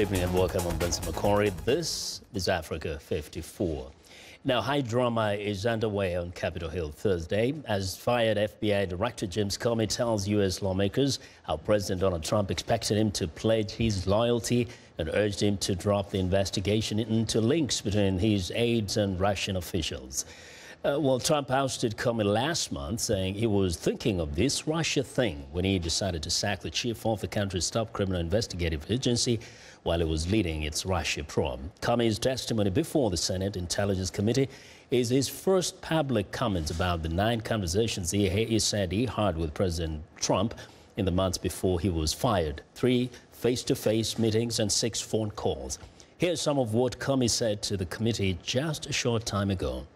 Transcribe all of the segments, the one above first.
evening and welcome. I'm Benson McCory. This is Africa 54. Now, high drama is underway on Capitol Hill Thursday as fired FBI Director James Comey tells U.S. lawmakers how President Donald Trump expected him to pledge his loyalty and urged him to drop the investigation into links between his aides and Russian officials. Well, Trump ousted Comey last month, saying he was thinking of this Russia thing when he decided to sack the chief of the country's top criminal investigative agency while he was leading its Russia probe. Comey's testimony before the Senate Intelligence Committee is his first public comments about the 9 conversations he said he had with President Trump in the months before he was fired, 3 face-to-face meetings and 6 phone calls. Here's some of what Comey said to the committee just a short time ago.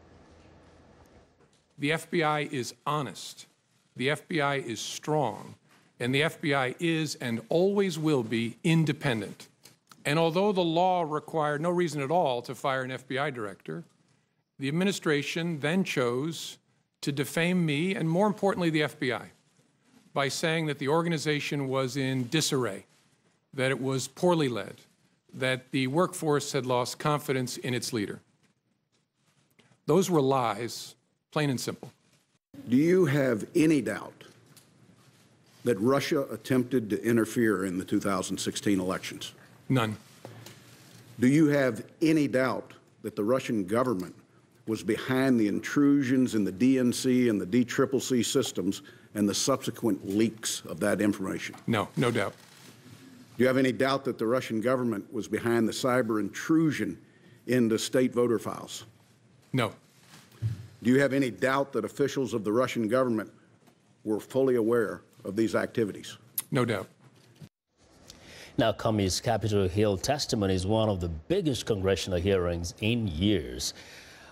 The FBI is honest, the FBI is strong, and the FBI is and always will be independent. And although the law required no reason at all to fire an FBI director, the administration then chose to defame me and, more importantly, the FBI by saying that the organization was in disarray, that it was poorly led, that the workforce had lost confidence in its leader. Those were lies. Plain and simple. Do you have any doubt that Russia attempted to interfere in the 2016 elections? None. Do you have any doubt that the Russian government was behind the intrusions in the DNC and the DCCC systems and the subsequent leaks of that information? No, no doubt. Do you have any doubt that the Russian government was behind the cyber intrusion into state voter files? No. Do you have any doubt that officials of the Russian government were fully aware of these activities? No doubt. Now, Comey's Capitol Hill testimony is one of the biggest congressional hearings in years.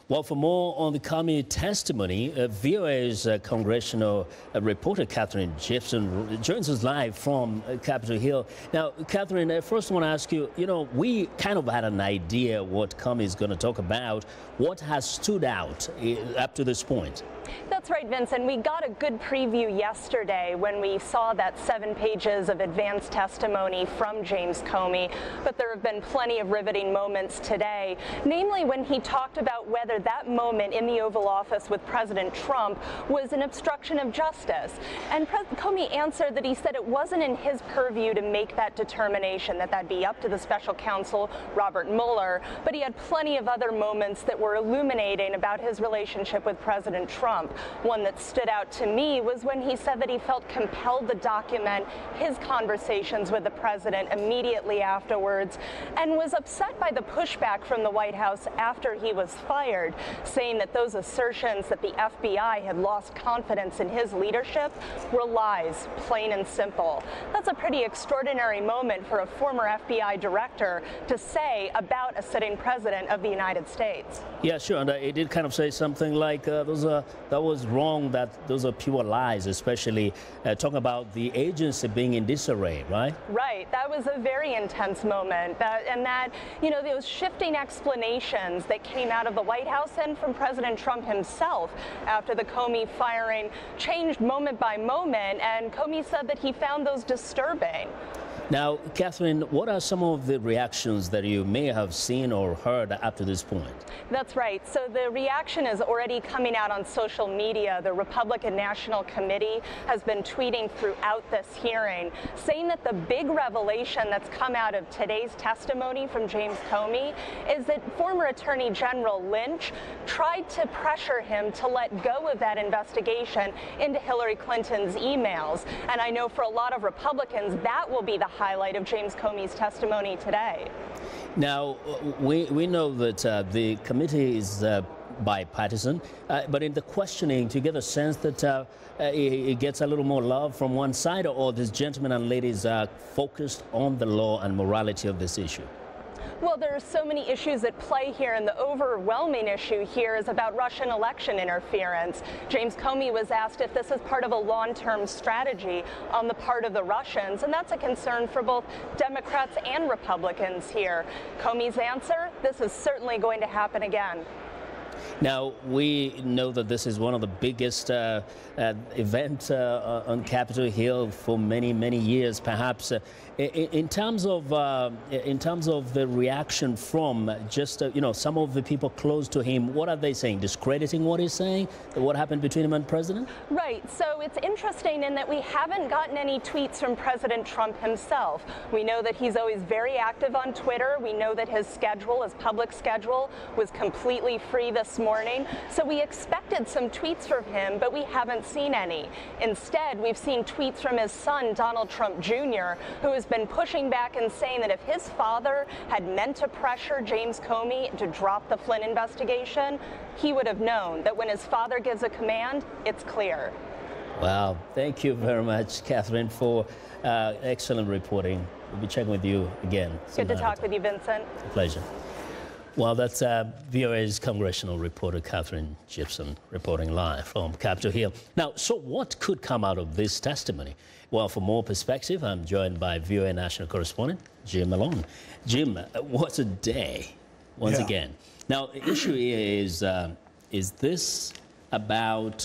Well, for more on the Comey testimony, VOA's congressional reporter Catherine Gibson joins us live from Capitol Hill. Now, Catherine, I first want to ask you, we kind of had an idea what Comey is going to talk about. What has stood out up to this point? That's right, Vincent. We got a good preview yesterday when we saw that 7 pages of advanced testimony from James Comey, but there have been plenty of riveting moments today, namely when he talked about whether that moment in the Oval Office with President Trump was an obstruction of justice. And Comey answered that he said it wasn't in his purview to make that determination, that that'd be up to the special counsel, Robert Mueller, but he had plenty of other moments that were illuminating about his relationship with President Trump. One that stood out to me was when he said that he felt compelled to document his conversations with the president immediately afterwards and was upset by the pushback from the White House after he was fired, saying that those assertions that the FBI had lost confidence in his leadership were lies, plain and simple. That's a pretty extraordinary moment for a former FBI director to say about a sitting president of the United States. Yeah, sure. And it did kind of say something like that was wrong, that those are pure lies, especially talking about the agency being in disarray, right? Right. That was a very intense moment. Those shifting explanations that came out of the White House and from President Trump himself after the Comey firing changed moment by moment, and Comey said that he found those disturbing. Now, Catherine, what are some of the reactions that you may have seen or heard up to this point? That's right. So the reaction is already coming out on social media. The Republican National Committee has been tweeting throughout this hearing, saying that the big revelation that's come out of today's testimony from James Comey is that former Attorney General Lynch tried to pressure him to let go of that investigation into Hillary Clinton's emails. And I know for a lot of Republicans, that will be the highlight of James Comey's testimony today. Now, we know that the committee is bipartisan, but in the questioning, do you get a sense that it gets a little more love from one side, or these gentlemen and ladies are focused on the law and morality of this issue? Well, there are so many issues at play here, and the overwhelming issue here is about Russian election interference. James Comey was asked if this is part of a long-term strategy on the part of the Russians, and that's a concern for both Democrats and Republicans here. Comey's answer, this is certainly going to happen again. Now, we know that this is one of the biggest events on Capitol Hill for many, many years, perhaps. In terms of the reaction from just some of the people close to him, what are they saying? Discrediting what he's saying? What happened between him and the president? Right. So it's interesting in that we haven't gotten any tweets from President Trump himself. We know that he's always very active on Twitter. We know that his schedule, his public schedule, was completely free this morning. So we expected some tweets from him, but we haven't seen any. Instead, we've seen tweets from his son, Donald Trump Jr., who has been pushing back and saying that if his father had meant to pressure James Comey to drop the Flynn investigation, he would have known that when his father gives a command, it's clear. Wow. Thank you very much, Catherine, for excellent reporting. We'll be checking with you again. Good to talk with you, Vincent. A pleasure. Well, that's VOA's congressional reporter, Catherine Gibson, reporting live from Capitol Hill. Now, so what could come out of this testimony? Well, for more perspective, I'm joined by VOA national correspondent Jim Malone. Jim, what a day, once again. Now, the issue here is this about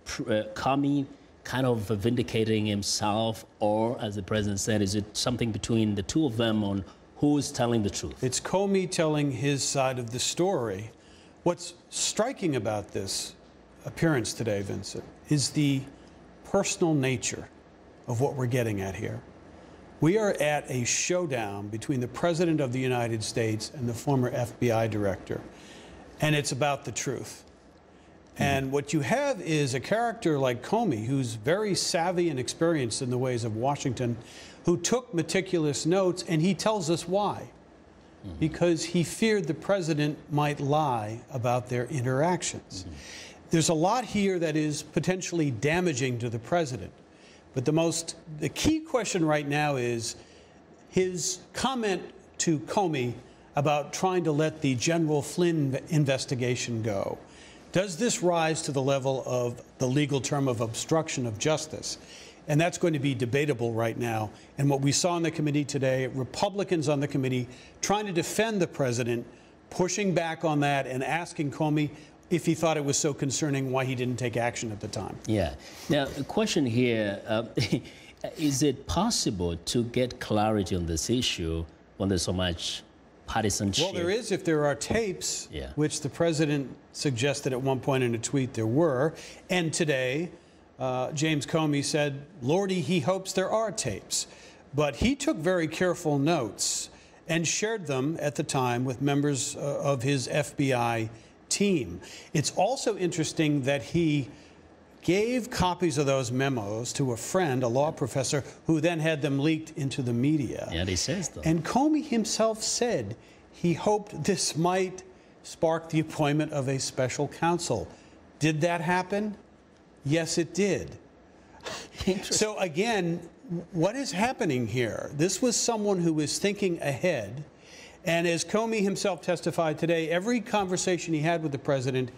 Comey kind of vindicating himself, or, as the president said, is it something between the two of them on who's telling the truth? It's Comey telling his side of the story. What's striking about this appearance today, Vincent, is the personal nature of what we're getting at here. We are at a showdown between the President of the United States and the former FBI director, and it's about the truth. And what you have is a character like Comey, who's very savvy and experienced in the ways of Washington, who took meticulous notes, and he tells us why. Because he feared the president might lie about their interactions. There's a lot here that is potentially damaging to the president. But the key question right now is his comment to Comey about trying to let the General Flynn investigation go. Does this rise to the level of the legal term of obstruction of justice? And that's going to be debatable right now. And what we saw in the committee today, Republicans on the committee trying to defend the president, pushing back on that and asking Comey if he thought it was so concerning why he didn't take action at the time. Yeah. Now, the question here, is it possible to get clarity on this issue when there's so much partisanship? Well, there is if there are tapes, which the president suggested at one point in a tweet there were. And today, James Comey said, Lordy, he hopes there are tapes. But he took very careful notes and shared them at the time with members of his FBI team. It's also interesting that he gave copies of those memos to a friend, a law professor, who then had them leaked into the media. And he says them. And Comey himself said he hoped this might spark the appointment of a special counsel. Did that happen? Yes, it did. So again, what is happening here? This was someone who was thinking ahead. And as Comey himself testified today, every conversation he had with the president,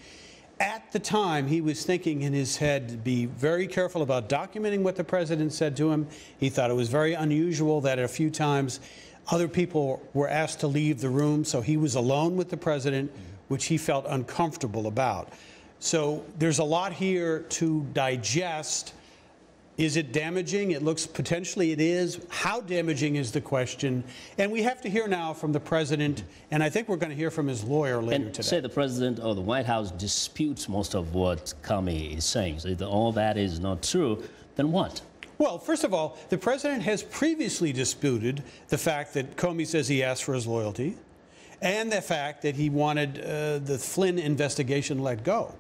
at the time he was thinking in his head to be very careful about documenting what the president said to him. He thought it was very unusual that a few times other people were asked to leave the room, so he was alone with the president, which he felt uncomfortable about. So there's a lot here to digest. Is it damaging? It looks potentially it is. How damaging is the question? And we have to hear now from the president, and I think we're going to hear from his lawyer later today. Say the president or the White House disputes most of what Comey is saying. So if all that is not true, then what? Well, first of all, the president has previously disputed the fact that Comey says he asked for his loyalty and the fact that he wanted the Flynn investigation let go.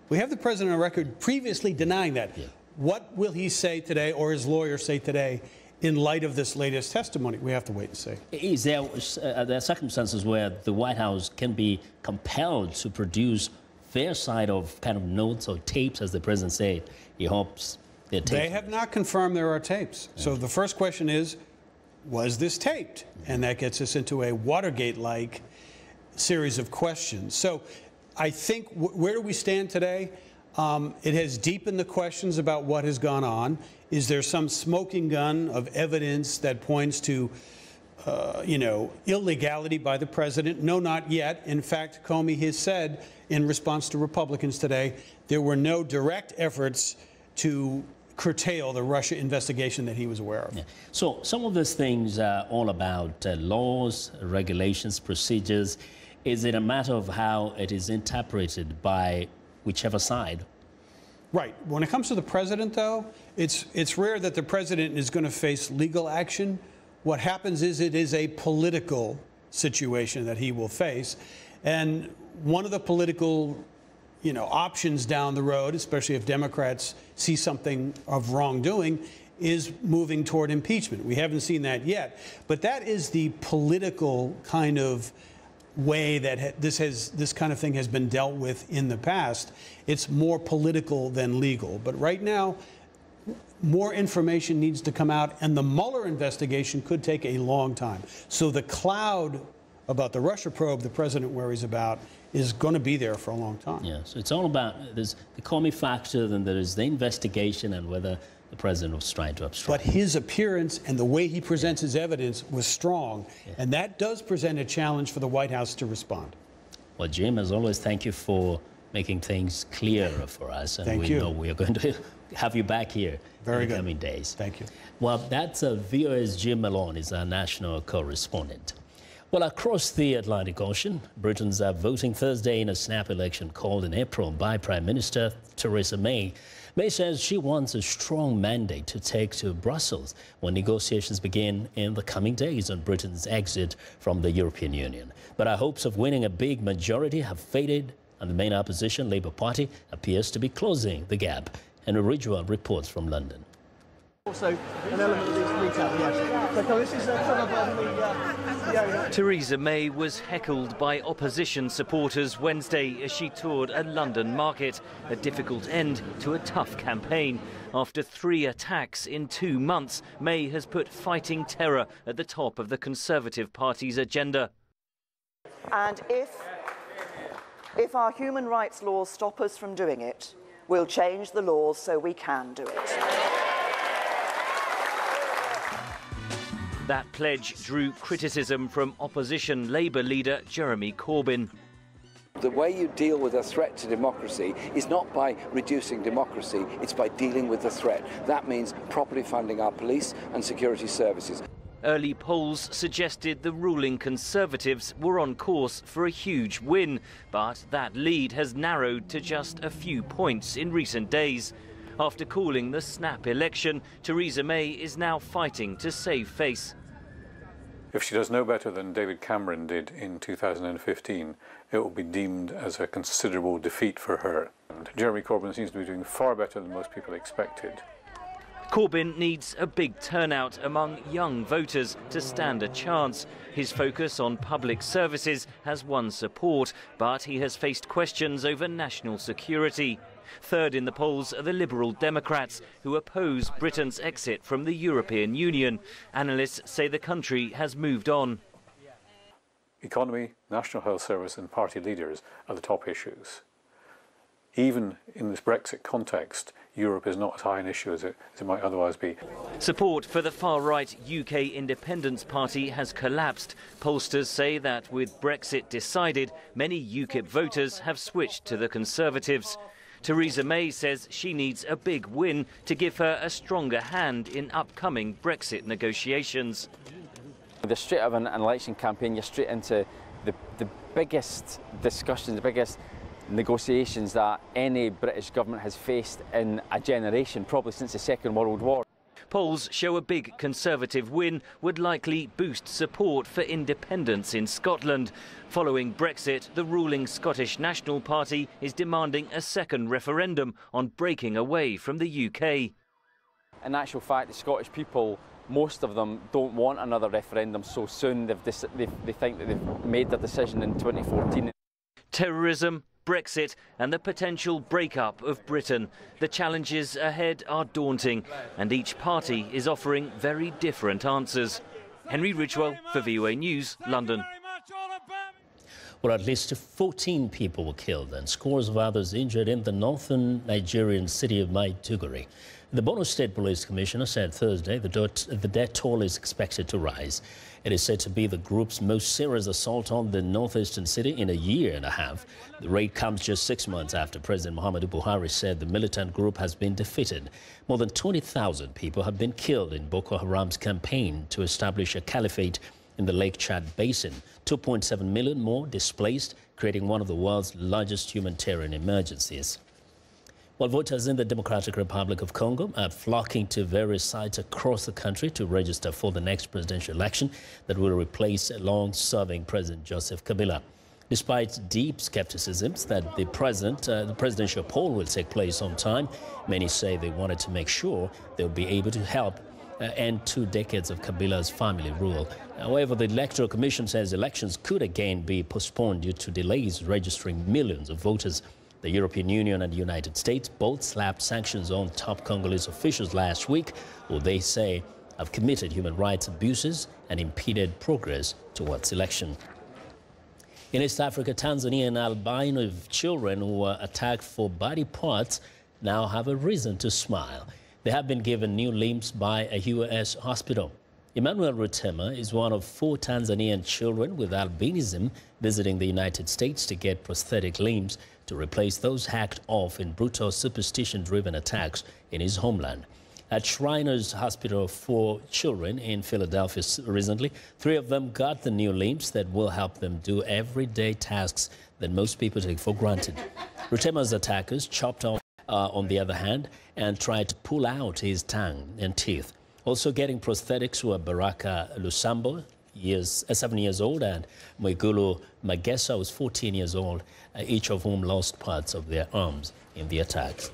We have the president on record previously denying that. What will he say today, or his lawyer say today, in light of this latest testimony? We have to wait and see. Is there are circumstances where the White House can be compelled to produce their side of kind of notes or tapes, as the president said? He hopes they're taped. They have not confirmed there are tapes. So the first question is, was this taped? And that gets us into a Watergate-like series of questions. So I think, where do we stand today? It has deepened the questions about what has gone on. Is there some smoking gun of evidence that points to illegality by the president. No, not yet. In fact, Comey has said in response to Republicans today, there were no direct efforts to curtail the Russia investigation that he was aware of. Yeah. So some of those things are all about laws, regulations, procedures. Is it a matter of how it is interpreted by whichever side? Right. When it comes to the president, though, it's rare that the president is going to face legal action. What happens is it is a political situation that he will face. And one of the political, options down the road, especially if Democrats see something of wrongdoing, is moving toward impeachment. We haven't seen that yet. But that is the political kind of way that this kind of thing has been dealt with in the past. It's more political than legal. But right now, more information needs to come out, and the Mueller investigation could take a long time. So the cloud about the Russia probe the president worries about is going to be there for a long time. Yeah, so it's all about, there's the Comey factor, then there is the investigation and whether the president was trying to obstruct. But his appearance and the way he presents his evidence was strong, and that does present a challenge for the White House to respond. Well, Jim, as always, thank you for making things clearer for us. And Thank we you. know we are going to have you back here Very in the good. coming days. Thank you. Well, that's VOA's Jim Malone, is our national correspondent. Well, across the Atlantic Ocean, Britons are voting Thursday in a snap election called in April by Prime Minister Theresa May. May says she wants a strong mandate to take to Brussels when negotiations begin in the coming days on Britain's exit from the European Union. But her hopes of winning a big majority have faded, and the main opposition, Labour Party, appears to be closing the gap. Henry Ridgewell reports from London. Also, an element of these retail, yes. So this is the Theresa May was heckled by opposition supporters Wednesday as she toured a London market, a difficult end to a tough campaign. After 3 attacks in 2 months, May has put fighting terror at the top of the Conservative Party's agenda. And if our human rights laws stop us from doing it, we'll change the laws so we can do it. That pledge drew criticism from opposition Labour leader Jeremy Corbyn. The way you deal with a threat to democracy is not by reducing democracy, it's by dealing with the threat. That means properly funding our police and security services. Early polls suggested the ruling Conservatives were on course for a huge win, but that lead has narrowed to just a few points in recent days. After calling the snap election, Theresa May is now fighting to save face. If she does no better than David Cameron did in 2015, it will be deemed as a considerable defeat for her. And Jeremy Corbyn seems to be doing far better than most people expected. Corbyn needs a big turnout among young voters to stand a chance. His focus on public services has won support, but he has faced questions over national security. Third in the polls are the Liberal Democrats, who oppose Britain's exit from the European Union. Analysts say the country has moved on. Economy, National Health Service and party leaders are the top issues. Even in this Brexit context, Europe is not as high an issue as it might otherwise be. Support for the far-right UK Independence Party has collapsed. Pollsters say that with Brexit decided, many UKIP voters have switched to the Conservatives. Theresa May says she needs a big win to give her a stronger hand in upcoming Brexit negotiations. They're straight out of an election campaign, you're straight into the biggest discussions, the biggest negotiations that any British government has faced in a generation, probably since the Second World War. Polls show a big Conservative win would likely boost support for independence in Scotland. Following Brexit, the ruling Scottish National Party is demanding a second referendum on breaking away from the UK. In actual fact, the Scottish people, most of them don't want another referendum so soon. They think that they've made their decision in 2014. Terrorism, Brexit and the potential breakup of Britain. The challenges ahead are daunting and each party is offering very different answers. Henry Ridgewell for VOA News, London. Well, at least 14 people were killed and scores of others injured in the northern Nigerian city of Maiduguri. The Borno State Police Commissioner said Thursday the death toll is expected to rise. It is said to be the group's most serious assault on the northeastern city in a year and a half. The raid comes just 6 months after President Muhammadu Buhari said the militant group has been defeated. More than 20,000 people have been killed in Boko Haram's campaign to establish a caliphate in the Lake Chad Basin. 2.7 million more displaced, creating one of the world's largest humanitarian emergencies. While voters in the Democratic Republic of Congo are flocking to various sites across the country to register for the next presidential election that will replace long-serving President Joseph Kabila. Despite deep skepticisms that the presidential poll will take place on time, many say they wanted to make sure they'll be able to help end 2 decades of Kabila's family rule. However, the Electoral Commission says elections could again be postponed due to delays registering millions of voters. The European Union and the United States both slapped sanctions on top Congolese officials last week, who they say have committed human rights abuses and impeded progress towards election. In East Africa, Tanzanian albino children who were attacked for body parts now have a reason to smile. They have been given new limbs by a U.S. hospital. Emmanuel Rutema is one of 4 Tanzanian children with albinism visiting the United States to get prosthetic limbs to replace those hacked off in brutal superstition-driven attacks in his homeland. At Shriners Hospital for Children in Philadelphia recently, 3 of them got the new limbs that will help them do everyday tasks that most people take for granted. Rutema's attackers chopped off on the other hand and tried to pull out his tongue and teeth. Also getting prosthetics were Baraka Lusambo, 7 years old, and Mwigulu Magesa was 14 years old, each of whom lost parts of their arms in the attacks.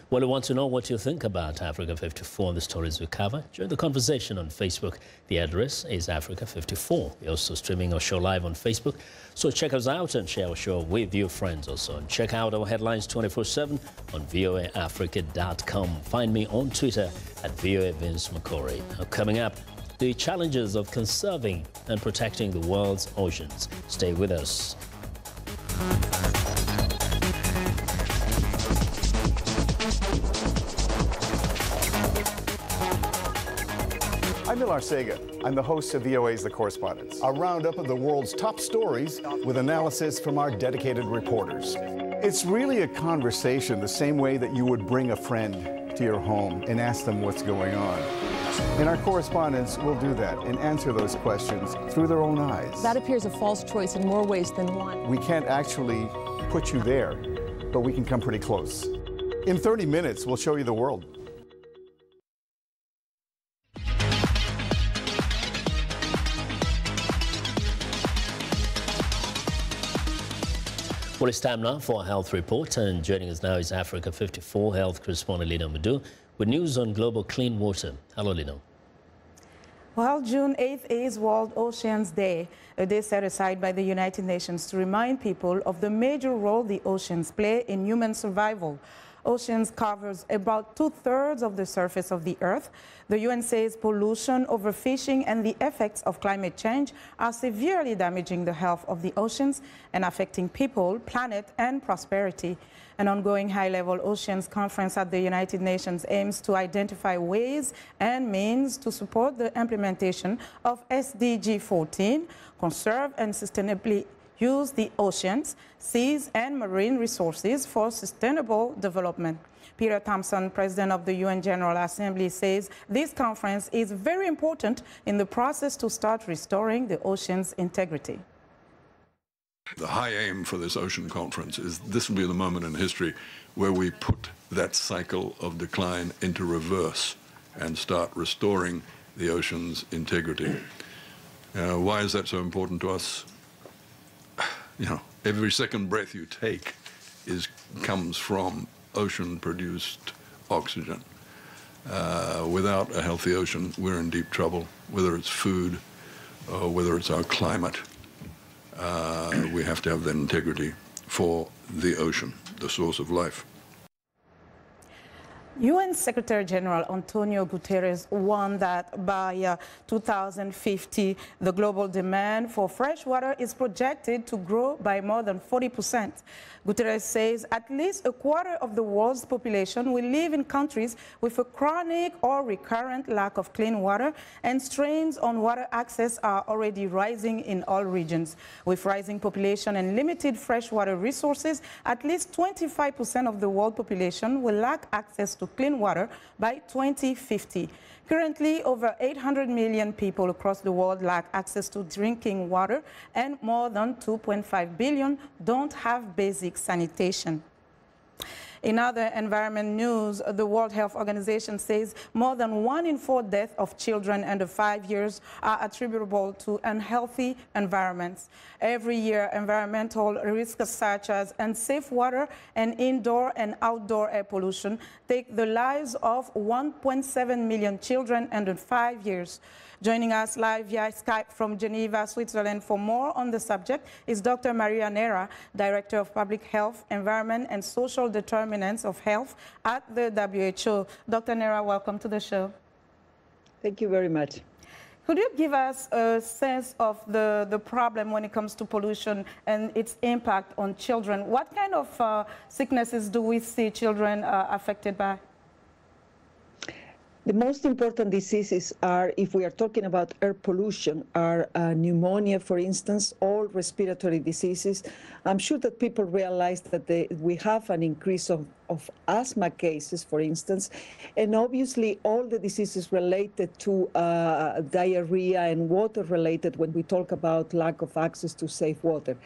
Well, we want to know what you think about Africa 54 and the stories we cover. Join the conversation on Facebook. The address is Africa 54. We're also streaming our show live on Facebook. So check us out and share our show with your friends also. And check out our headlines 24/7 on voaafrica.com. Find me on Twitter at VOA Vince McCory. Now, coming up, the challenges of conserving and protecting the world's oceans. Stay with us. I'm Milar Sega. I'm the host of VOA's The Correspondents, a roundup of the world's top stories with analysis from our dedicated reporters. It's really a conversation the same way that you would bring a friend to your home and ask them what's going on. And our correspondents will do that and answer those questions through their own eyes. That appears a false choice in more ways than one. We can't actually put you there, but we can come pretty close. In 30 minutes, we'll show you the world. Well, it's time now for a health report, and joining us now is Africa 54 health correspondent Lino Madu with news on global clean water. Hello, Lino. Well, June 8th is World Oceans Day, a day set aside by the United Nations to remind people of the major role the oceans play in human survival. Oceans covers about 2/3 of the surface of the Earth. The UN says pollution, overfishing, and the effects of climate change are severely damaging the health of the oceans and affecting people, planet, and prosperity. An ongoing high-level oceans conference at the United Nations aims to identify ways and means to support the implementation of SDG 14, conserve and sustainably use the oceans, seas, and marine resources for sustainable development. Peter Thompson, president of the UN General Assembly, says this conference is very important in the process to start restoring the ocean's integrity. The high aim for this ocean conference is this will be the moment in history where we put that cycle of decline into reverse and start restoring the ocean's integrity. Why is that so important to us? You know, every second breath you take comes from ocean-produced oxygen. Without a healthy ocean, we're in deep trouble, whether it's food or whether it's our climate. We have to have that integrity for the ocean, the source of life. UN Secretary General Antonio Guterres warned that by 2050, the global demand for fresh water is projected to grow by more than 40%. Guterres says at least a quarter of the world's population will live in countries with a chronic or recurrent lack of clean water, and strains on water access are already rising in all regions. With rising population and limited freshwater resources, at least 25% of the world population will lack access to clean water by 2050. Currently, over 800 million people across the world lack access to drinking water, and more than 2.5 billion don't have basic sanitation. In other environment news, the World Health Organization says more than 1 in 4 deaths of children under 5 years are attributable to unhealthy environments. Every year, environmental risks such as unsafe water and indoor and outdoor air pollution take the lives of 1.7 million children under 5 years. Joining us live via Skype from Geneva, Switzerland for more on the subject is Dr. Maria Nera, Director of Public Health, Environment and Social Determinants of Health at the WHO. Dr. Nera, welcome to the show. Thank you very much. Could you give us a sense of the problem when it comes to pollution and its impact on children? What kind of sicknesses do we see children affected by? The most important diseases are, if we are talking about air pollution, are pneumonia, for instance, all respiratory diseases. I'm sure that people realize that we have an increase of asthma cases, for instance, and obviously all the diseases related to diarrhea and water related when we talk about lack of access to safe water.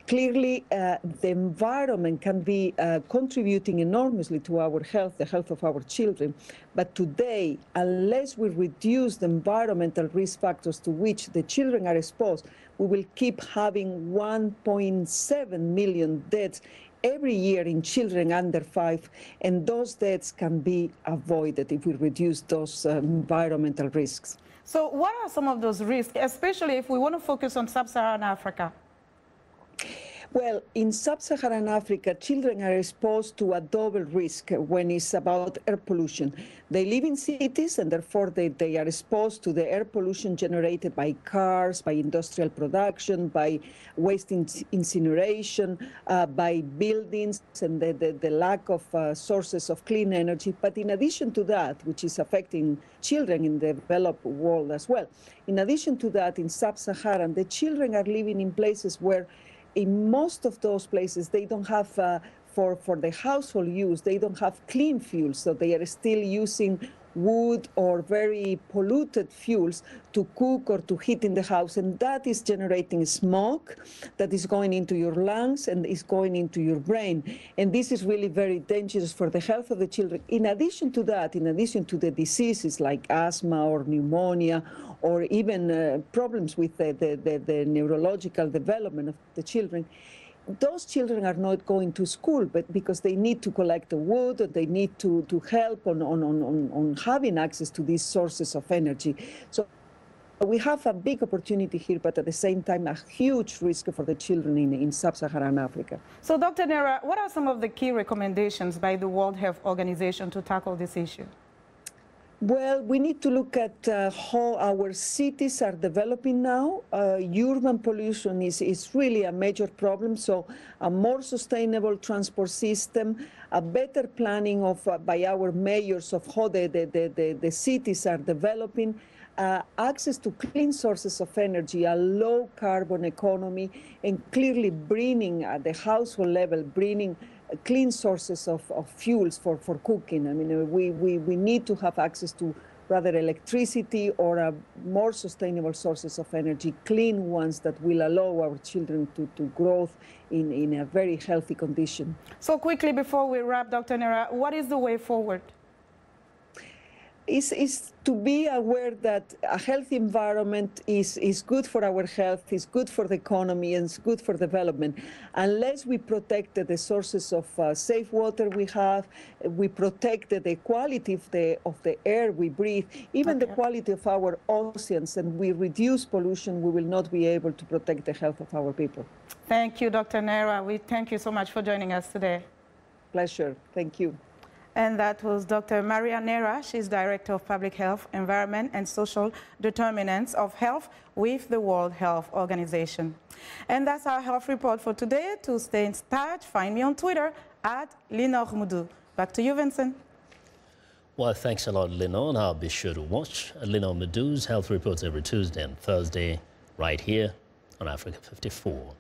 Clearly, the environment can be contributing enormously to our health, the health of our children. But today, unless we reduce the environmental risk factors to which the children are exposed, we will keep having 1.7 million deaths every year in children under 5, and those deaths can be avoided if we reduce those environmental risks. So what are some of those risks, especially if we want to focus on sub-Saharan Africa? Well, in sub-Saharan Africa, children are exposed to a double risk when it's about air pollution. They live in cities, and therefore they are exposed to the air pollution generated by cars, by industrial production, by waste incineration, by buildings, and the lack of sources of clean energy. But in addition to that, which is affecting children in the developed world as well, in addition to that, in sub-Saharan, the children are living in places where in most of those places, they don't have, for the household use, they don't have clean fuels, so they are still using wood or very polluted fuels to cook or to heat in the house, and that is generating smoke that is going into your lungs and is going into your brain, and this is really very dangerous for the health of the children. In addition to that, in addition to the diseases like asthma or pneumonia or even problems with the neurological development of the children, those children are not going to school, but because they need to collect the wood, or they need to help on having access to these sources of energy. So we have a big opportunity here, but at the same time, a huge risk for the children in sub-Saharan Africa. So, Dr. Nera, what are some of the key recommendations by the World Health Organization to tackle this issue? Well, we need to look at how our cities are developing now. Urban pollution is really a major problem, so a more sustainable transport system, a better planning by our mayors of how the cities are developing, access to clean sources of energy, a low-carbon economy, and clearly bringing at the household level, bringing clean sources of fuels for cooking. I mean, we need to have access to rather electricity or more sustainable sources of energy, clean ones that will allow our children to grow in a very healthy condition. So quickly before we wrap, Dr. Nera, what is the way forward? Is to be aware that a healthy environment is good for our health, is good for the economy, and is good for development. Unless we protect the sources of safe water we have, we protect the quality of the air we breathe, even the quality of our oceans, and we reduce pollution, we will not be able to protect the health of our people. Thank you, Dr. Nera. We thank you so much for joining us today. Pleasure. Thank you. And that was Dr. Maria Nera. She's Director of Public Health, Environment, and Social Determinants of Health with the World Health Organization. And that's our health report for today. To stay in touch, find me on Twitter @LenorMoudou. Back to you, Vincent. Well, thanks a lot, Lenore, and I'll be sure to watch Lenore Moudou's health reports every Tuesday and Thursday right here on Africa 54.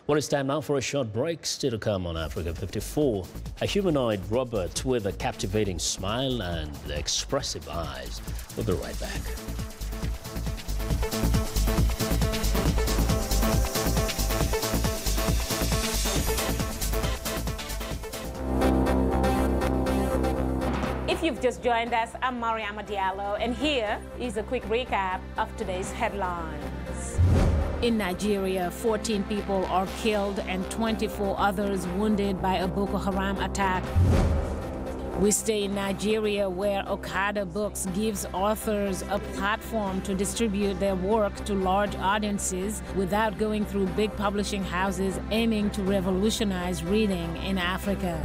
Well, it's time now for a short break. Still to come on Africa 54, a humanoid robot with a captivating smile and expressive eyes. We'll be right back. If you've just joined us, I'm Mariama Diallo, and here is a quick recap of today's headlines. In Nigeria, 14 people are killed and 24 others wounded by a Boko Haram attack. We stay in Nigeria, where Okada Books gives authors a platform to distribute their work to large audiences without going through big publishing houses, aiming to revolutionize reading in Africa.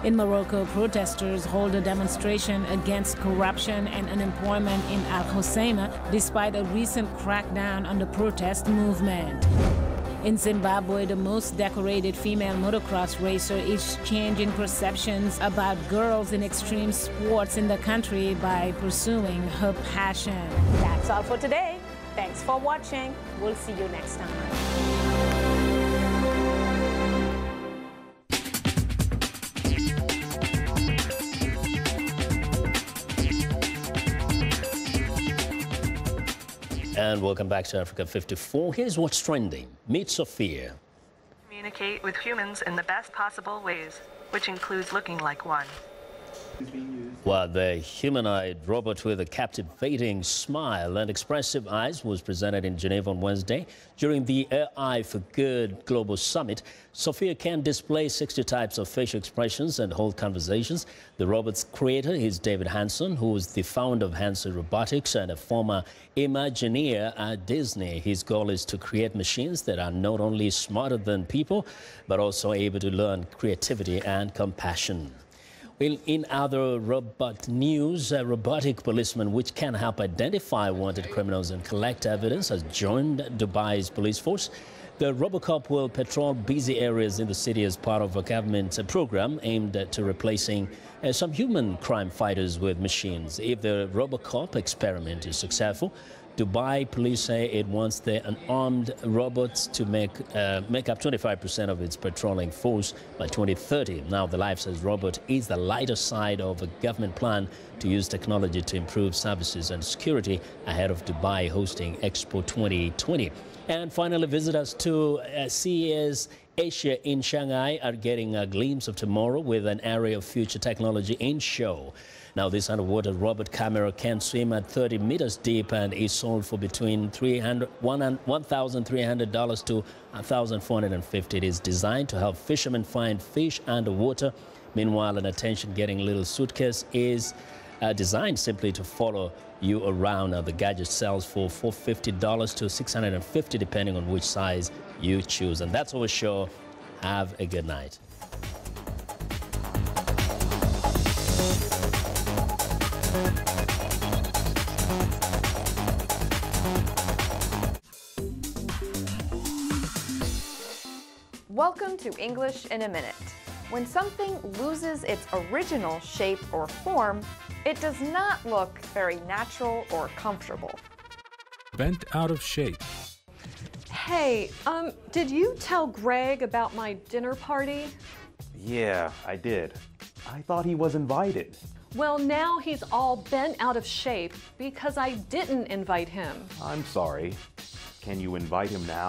In Morocco, protesters hold a demonstration against corruption and unemployment in Al Hoceima, despite a recent crackdown on the protest movement. In Zimbabwe, the most decorated female motocross racer is changing perceptions about girls in extreme sports in the country by pursuing her passion. That's all for today. Thanks for watching. We'll see you next time. And welcome back to Africa 54. Here's what's trending. Meet Sophia. Communicate with humans in the best possible ways, which includes looking like one. Well, the humanoid robot with a captivating smile and expressive eyes was presented in Geneva on Wednesday during the AI for Good Global Summit. Sophia can display 60 types of facial expressions and hold conversations. The robot's creator is David Hanson, who is the founder of Hanson Robotics and a former Imagineer at Disney. His goal is to create machines that are not only smarter than people, but also able to learn creativity and compassion. Well, in other robot news, a robotic policeman which can help identify wanted criminals and collect evidence has joined Dubai's police force. The Robocop will patrol busy areas in the city as part of a government program aimed at replacing some human crime fighters with machines. If the Robocop experiment is successful, Dubai police say it wants the unarmed robots to make up 25% of its patrolling force by 2030. Now, the life-size robot is the lighter side of a government plan to use technology to improve services and security ahead of Dubai hosting Expo 2020. And finally, visitors to CES Asia in Shanghai are getting a glimpse of tomorrow with an area of future technology in show. Now, this underwater robot camera can swim at 30 meters deep and is sold for between $1,300 to $1,450. It is designed to help fishermen find fish underwater. Meanwhile, an attention-getting little suitcase is designed simply to follow you around. The gadget sells for $450 to $650, depending on which size you choose. And that's our show. Have a good night. Welcome to English in a Minute. When something loses its original shape or form, it does not look very natural or comfortable. Bent out of shape. Hey, did you tell Greg about my dinner party? Yeah, I did. I thought he was invited. Well, now he's all bent out of shape because I didn't invite him. I'm sorry. Can you invite him now?